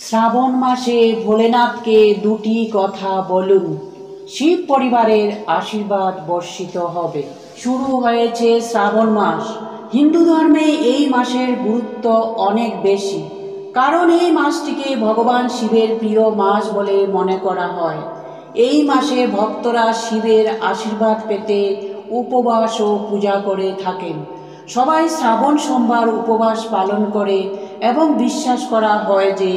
শ্রাবণ মাসে ভোলেনাথকে দুটি কথা বলুন, শিব পরিবারের আশীর্বাদ বর্ষিত হবে। শুরু হয়েছে শ্রাবণ মাস। হিন্দু ধর্মে এই মাসের গুরুত্ব অনেক বেশি, কারণ এই মাসটিকে ভগবান শিবের প্রিয় মাস বলে মনে করা হয়। এই মাসে ভক্তরা শিবের আশীর্বাদ পেতে উপবাস ও পূজা করে থাকেন। সবাই শ্রাবণ সোমবার উপবাস পালন করে এবং বিশ্বাস করা হয় যে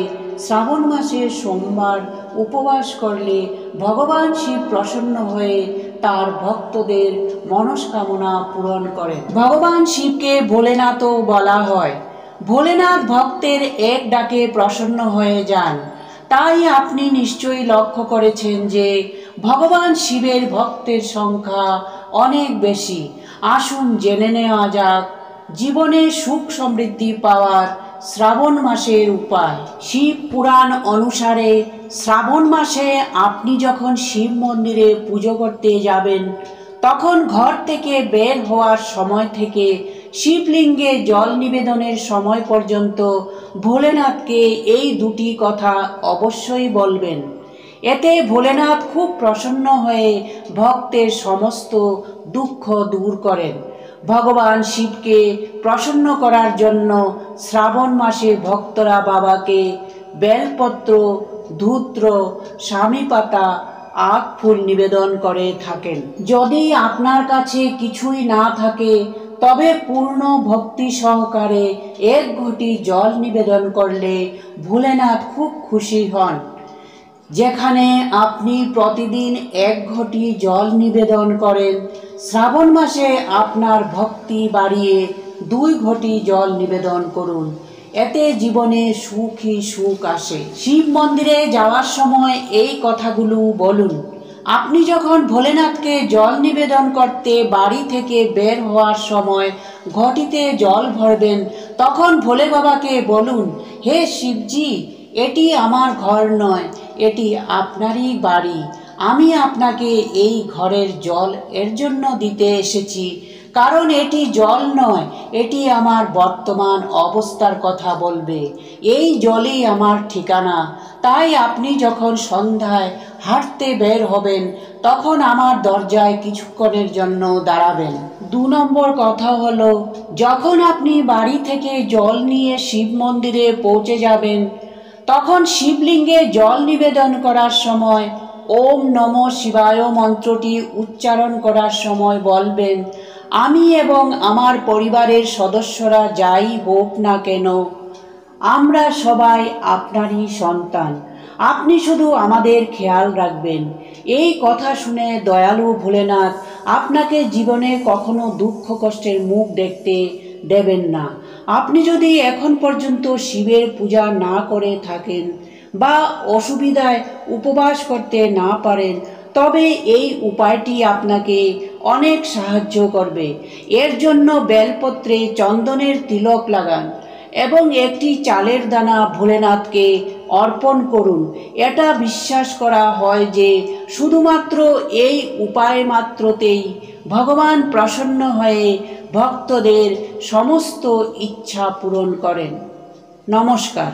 শ্রাবণ মাসে সোমবার উপবাস করলে ভগবান শিব প্রসন্ন হয়ে তার ভক্তদের মনস্কামনা পূরণ করেন। ভগবান শিবকে ভোলেনাথও বলা হয়। ভোলেনাথ ভক্তের এক ডাকে প্রসন্ন হয়ে যান। তাই আপনি নিশ্চয়ই লক্ষ্য করেছেন যে ভগবান শিবের ভক্তের সংখ্যা অনেক বেশি। আসুন জেনে নেওয়া যাক জীবনে সুখ সমৃদ্ধি পাওয়ার শ্রাবণ মাসের উপায়। শিব পুরাণ অনুসারে শ্রাবণ মাসে আপনি যখন শিব মন্দিরে পুজো করতে যাবেন, তখন ঘর থেকে বের হওয়ার সময় থেকে শিবলিঙ্গে জল নিবেদনের সময় পর্যন্ত ভোলেনাথকে এই দুটি কথা অবশ্যই বলবেন। এতে ভোলেনাথ খুব প্রসন্ন হয়ে ভক্তের সমস্ত দুঃখ দূর করেন। ভগবান শিবকে প্রসন্ন করার জন্য শ্রাবণ মাসে ভক্তরা বাবাকে বেলপত্র, ধূত্র, স্বামী পাতা, আখ ফুল নিবেদন করে থাকেন। যদি আপনার কাছে কিছুই না থাকে, তবে পূর্ণ ভক্তি সহকারে এক ঘটি জল নিবেদন করলে ভোলেনাথ খুব খুশি হন। যেখানে আপনি প্রতিদিন এক ঘটি জল নিবেদন করেন, শ্রাবণ মাসে আপনার ভক্তি বাড়িয়ে 2 ঘটি জল নিবেদন করুন। এতে জীবনে সুখই সুখ আসে। শিব মন্দিরে যাওয়ার সময় এই কথাগুলো বলুন। আপনি যখন ভোলেনাথকে জল নিবেদন করতে বাড়ি থেকে বের হওয়ার সময় ঘটিতে জল ভরবেন, তখন ভোলে বাবাকে বলুন, হে শিবজি, এটি আমার ঘর নয়, এটি আপনারই বাড়ি। আমি আপনাকে এই ঘরের জল এর জন্য দিতে এসেছি, কারণ এটি জল নয়, এটি আমার বর্তমান অবস্থার কথা বলবে। এই জলই আমার ঠিকানা। তাই আপনি যখন সন্ধ্যায় হাঁটতে বের হবেন, তখন আমার দরজায় কিছুক্ষণের জন্য দাঁড়াবেন। 2 নম্বর কথা হলো, যখন আপনি বাড়ি থেকে জল নিয়ে শিব মন্দিরে পৌঁছে যাবেন, তখন শিবলিঙ্গে জল নিবেদন করার সময় ওম নমঃ শিবায় মন্ত্রটি উচ্চারণ করার সময় বলবেন, আমি এবং আমার পরিবারের সদস্যরা যাই হোক না কেন, আমরা সবাই আপনারই সন্তান। আপনি শুধু আমাদের খেয়াল রাখবেন। এই কথা শুনে দয়ালু ভোলেনাথ আপনাকে জীবনে কখনো দুঃখ কষ্টের মুখ দেখতে দেবেন না। আপনি যদি এখন পর্যন্ত শিবের পূজা না করে থাকেন বা অসুবিধায় উপবাস করতে না পারেন, তবে এই উপায়টি আপনাকে অনেক সাহায্য করবে। এর জন্য বেলপত্রে চন্দনের তিলক লাগান এবং একটি চালের দানা ভোলেনাথকে অর্পণ করুন। এটা বিশ্বাস করা হয় যে শুধুমাত্র এই উপায় মাত্রতেই ভগবান প্রসন্ন হয়ে ভক্তদের সমস্ত ইচ্ছা পূরণ করেন। নমস্কার।